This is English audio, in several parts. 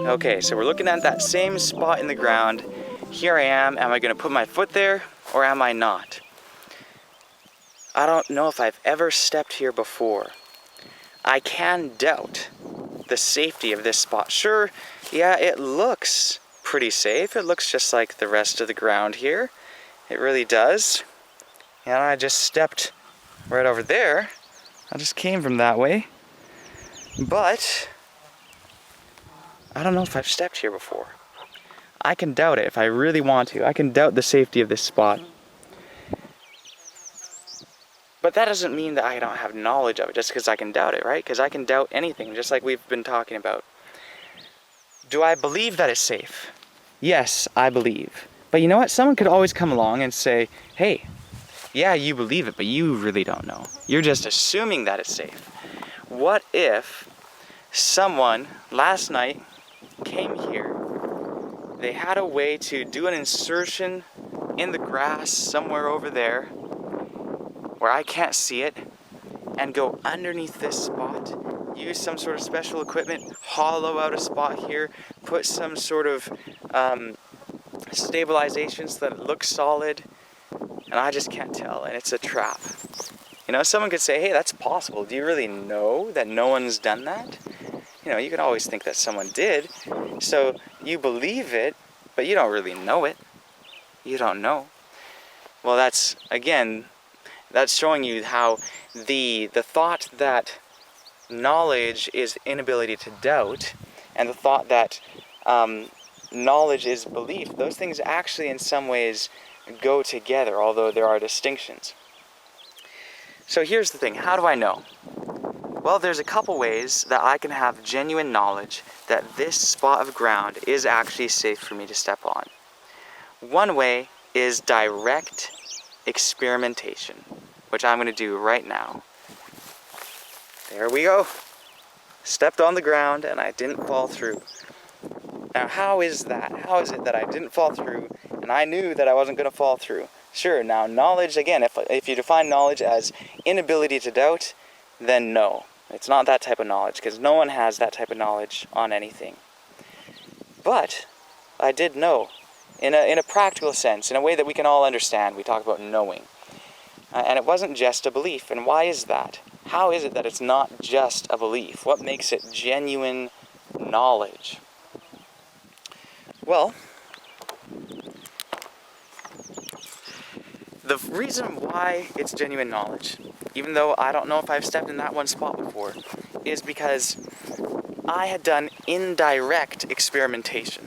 Okay, so we're looking at that same spot in the ground. Here I am. Am I going to put my foot there or am I not? I don't know if I've ever stepped here before. I can doubt the safety of this spot. Sure, yeah, it looks pretty safe. It looks just like the rest of the ground here. It really does. And I just stepped right over there. I just came from that way. But I don't know if I've stepped here before. I can doubt it if I really want to. I can doubt the safety of this spot. But that doesn't mean that I don't have knowledge of it just because I can doubt it, right? Because I can doubt anything, just like we've been talking about. Do I believe that it's safe? Yes, I believe. But you know what? Someone could always come along and say, hey, yeah, you believe it, but you really don't know. You're just assuming that it's safe. What if someone last night came here, they had a way to do an insertion in the grass somewhere over there where I can't see it, and go underneath this spot, use some sort of special equipment, hollow out a spot here, put some sort of stabilization so that it looks solid, and I just can't tell, and it's a trap. You know, someone could say, hey, that's possible. Do you really know that no one's done that? You know, you can always think that someone did, so you believe it, but you don't really know it. You don't know. Well, that's, again, that's showing you how the thought that knowledge is inability to doubt, and the thought that knowledge is belief, those things actually in some ways go together, although there are distinctions. So here's the thing, how do I know? Well, there's a couple ways that I can have genuine knowledge that this spot of ground is actually safe for me to step on. One way is direct experimentation, which I'm going to do right now. There we go. Stepped on the ground and I didn't fall through. Now, how is that? How is it that I didn't fall through and I knew that I wasn't going to fall through? Sure, now knowledge, again, if you define knowledge as inability to doubt, then no. It's not that type of knowledge, because no one has that type of knowledge on anything. But I did know, in a practical sense, in a way that we can all understand. We talk about knowing. And it wasn't just a belief. And why is that? How is it that it's not just a belief? What makes it genuine knowledge? Well, the reason why it's genuine knowledge, even though I don't know if I've stepped in that one spot before, is because I had done indirect experimentation.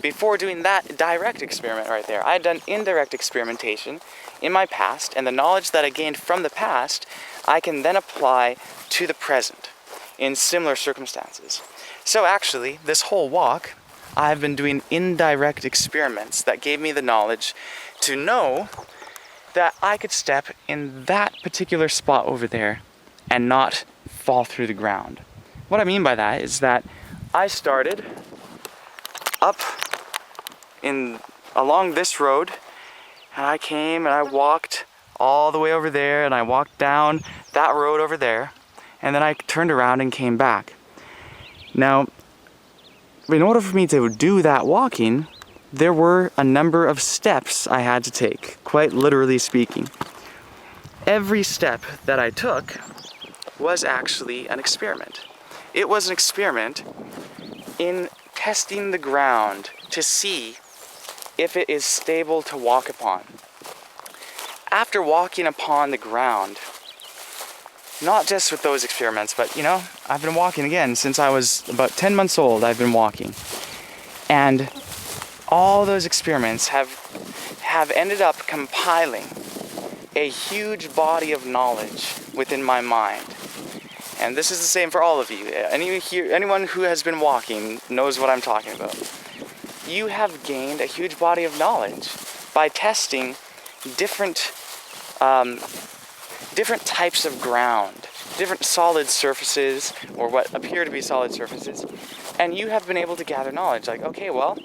Before doing that direct experiment right there, I had done indirect experimentation in my past, and the knowledge that I gained from the past, I can then apply to the present in similar circumstances. So actually, this whole walk, I've been doing indirect experiments that gave me the knowledge to know that I could step in that particular spot over there and not fall through the ground. What I mean by that is that I started up along this road, and I came and I walked all the way over there, and I walked down that road over there, and then I turned around and came back. Now, in order for me to do that walking, there were a number of steps I had to take, quite literally speaking. Every step that I took was actually an experiment. It was an experiment in testing the ground to see if it is stable to walk upon. After walking upon the ground, not just with those experiments, but you know, I've been walking again since I was about 10 months old. I've been walking. And all those experiments have ended up compiling a huge body of knowledge within my mind. And this is the same for all of you. Anyone who has been walking knows what I'm talking about. You have gained a huge body of knowledge by testing different types of ground, different solid surfaces, or what appear to be solid surfaces, and you have been able to gather knowledge. Like, okay, well,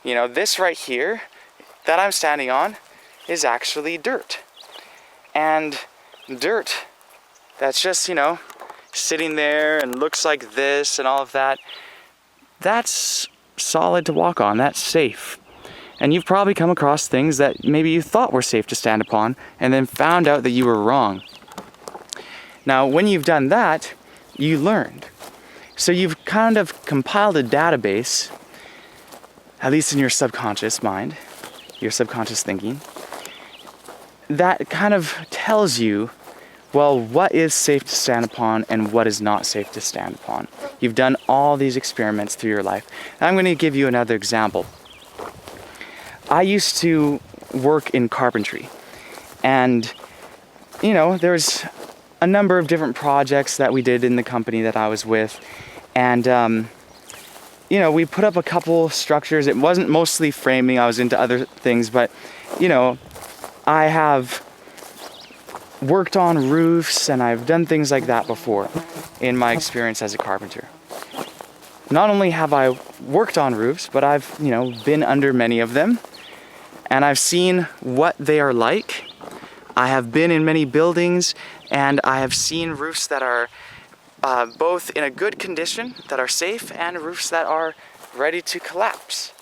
you know, this right here that I'm standing on is actually dirt. And dirt that's just, you know, sitting there and looks like this and all of that, that's solid to walk on, that's safe. And you've probably come across things that maybe you thought were safe to stand upon and then found out that you were wrong. Now, when you've done that, you learned. So you've kind of compiled a database, at least in your subconscious mind, your subconscious thinking, that kind of tells you, well, what is safe to stand upon and what is not safe to stand upon. You've done all these experiments through your life. And I'm going to give you another example. I used to work in carpentry, and there's a number of different projects that we did in the company that I was with, and we put up a couple structures. It wasn't mostly framing, I was into other things, but I have worked on roofs and I've done things like that before in my experience as a carpenter. Not only have I worked on roofs, but I've been under many of them, and I've seen what they are like. I have been in many buildings, and I have seen roofs that are both in a good condition, that are safe, and roofs that are ready to collapse.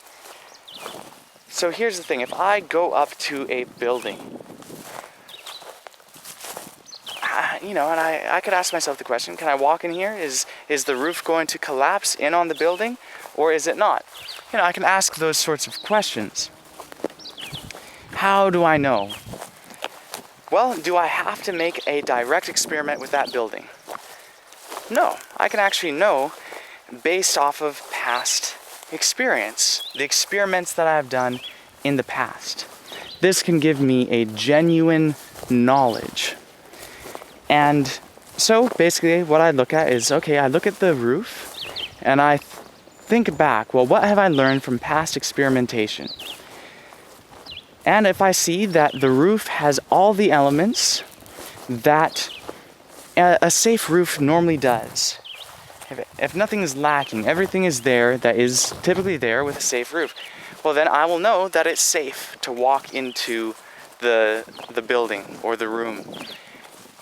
So here's the thing, if I go up to a building, and I could ask myself the question, can I walk in here? Is the roof going to collapse in on the building, or is it not? I can ask those sorts of questions. How do I know? Well, do I have to make a direct experiment with that building? No, I can actually know based off of past experience, the experiments that I've done in the past. This can give me a genuine knowledge. And so basically what I look at is, okay, I look at the roof and I think back, well, what have I learned from past experimentation? And if I see that the roof has all the elements that a safe roof normally does, if nothing is lacking, everything is there that is typically there with a safe roof, well then I will know that it's safe to walk into the building or the room.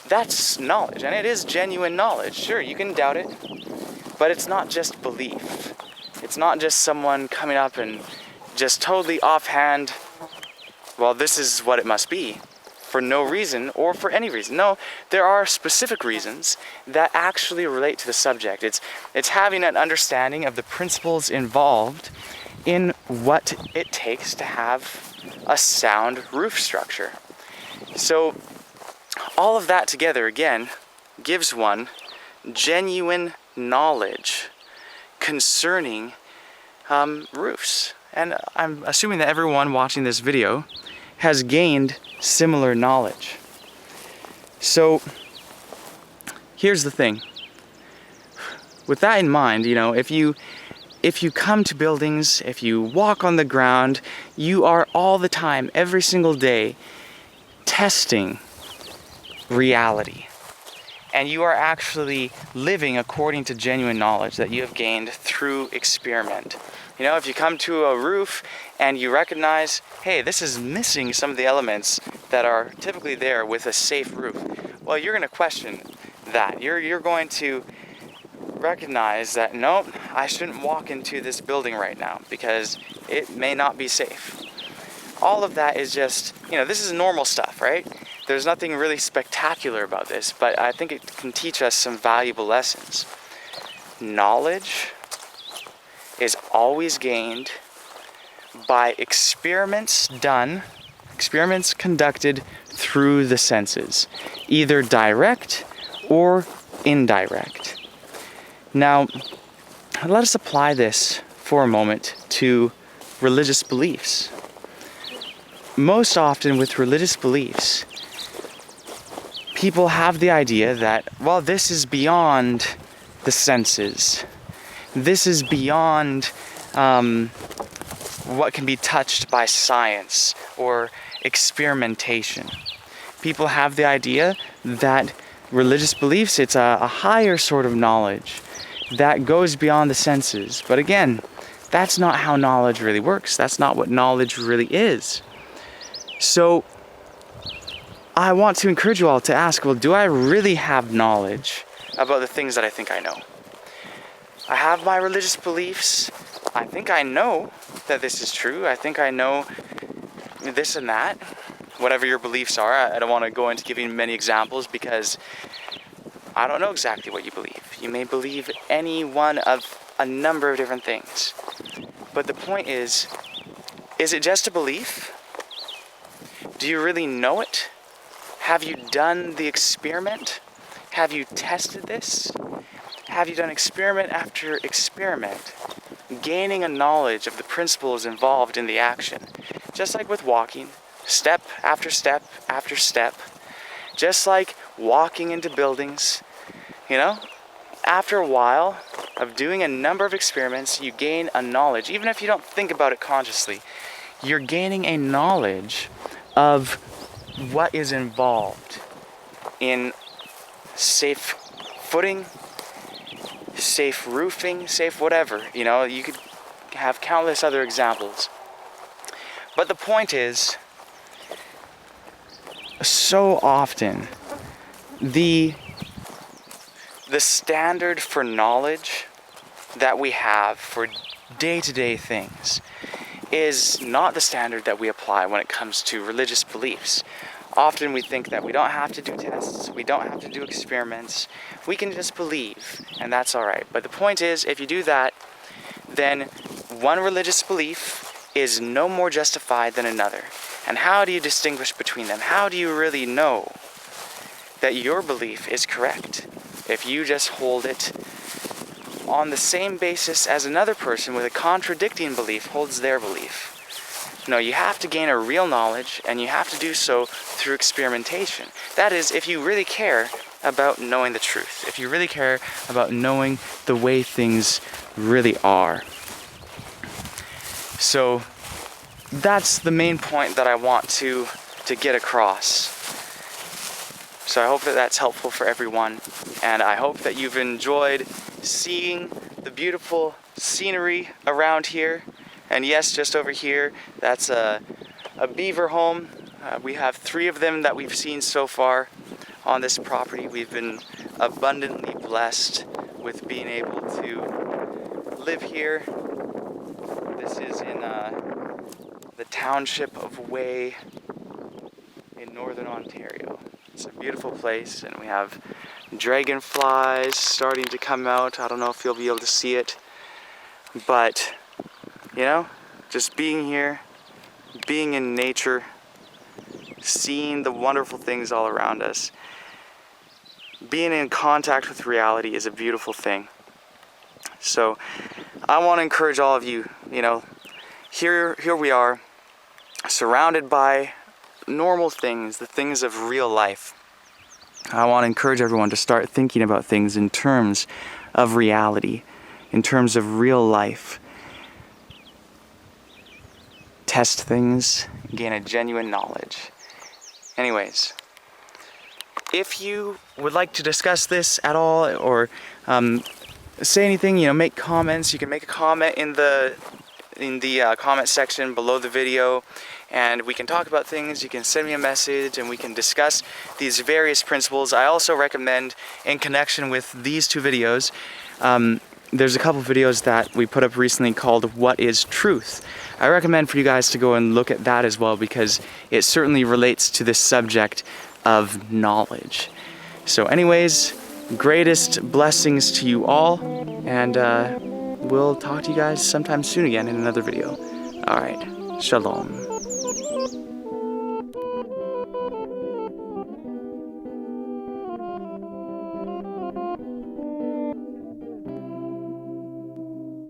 That's knowledge, and it is genuine knowledge. Sure, you can doubt it, but it's not just belief. It's not just someone coming up and just totally offhand, well, this is what it must be, for no reason or for any reason. No, there are specific reasons that actually relate to the subject. It's having an understanding of the principles involved in what it takes to have a sound roof structure. So all of that together, again, gives one genuine knowledge concerning roofs. And I'm assuming that everyone watching this video has gained similar knowledge. So here's the thing. With that in mind, if you come to buildings, if you walk on the ground, you are all the time, every single day, testing reality. And you are actually living according to genuine knowledge that you have gained through experiment. If you come to a roof and you recognize, hey, this is missing some of the elements that are typically there with a safe roof, well, you're going to question that. You're going to recognize that, nope, I shouldn't walk into this building right now because it may not be safe. All of that is just, this is normal stuff, right? There's nothing really spectacular about this, but I think it can teach us some valuable lessons. Knowledge is always gained by experiments conducted through the senses, either direct or indirect. Now, let us apply this for a moment to religious beliefs. Most often with religious beliefs, people have the idea that, well, this is beyond the senses. This is beyond what can be touched by science or experimentation. People have the idea that religious beliefs, it's a higher sort of knowledge that goes beyond the senses. But again, that's not how knowledge really works. That's not what knowledge really is. So I want to encourage you all to ask, well, do I really have knowledge about the things that I think I know? I have my religious beliefs. I think I know that this is true. I think I know this and that. Whatever your beliefs are, I don't want to go into giving many examples because I don't know exactly what you believe. You may believe any one of a number of different things. But the point is it just a belief? Do you really know it? Have you done the experiment? Have you tested this? Have you done experiment after experiment, gaining a knowledge of the principles involved in the action? Just like with walking, step after step after step, just like walking into buildings, you know? After a while of doing a number of experiments, you gain a knowledge. Even if you don't think about it consciously, you're gaining a knowledge of what is involved in safe footing, safe roofing, safe whatever. You know, you could have countless other examples. But the point is, so often, the standard for knowledge that we have for day-to-day things is not the standard that we apply when it comes to religious beliefs. Often we think that we don't have to do tests, we don't have to do experiments, we can just believe, and that's alright. But the point is, if you do that, then one religious belief is no more justified than another. And how do you distinguish between them? How do you really know that your belief is correct if you just hold it on the same basis as another person with a contradicting belief holds their belief? No, you have to gain a real knowledge, and you have to do so through experimentation. That is, if you really care about knowing the truth, if you really care about knowing the way things really are. So that's the main point that I want to get across. So I hope that that's helpful for everyone, and I hope that you've enjoyed seeing the beautiful scenery around here. And yes, just over here, that's a beaver home. We have 3 of them that we've seen so far on this property. We've been abundantly blessed with being able to live here. This is in the township of Way in northern Ontario. It's a beautiful place, and we have dragonflies starting to come out. I don't know if you'll be able to see it, but you know, just being here, being in nature, seeing the wonderful things all around us, being in contact with reality is a beautiful thing. So I want to encourage all of you, you know, here we are, surrounded by normal things, the things of real life. I want to encourage everyone to start thinking about things in terms of reality, in terms of real life. Test things, gain a genuine knowledge. Anyways, if you would like to discuss this at all, or say anything, you know, make comments. You can make a comment in the comment section below the video, and we can talk about things. You can send me a message, and we can discuss these various principles. I also recommend, in connection with these 2 videos, there's a couple videos that we put up recently called What is Truth? I recommend for you guys to go and look at that as well, because it certainly relates to this subject of knowledge. So anyways, greatest blessings to you all, and we'll talk to you guys sometime soon again in another video. Alright, shalom.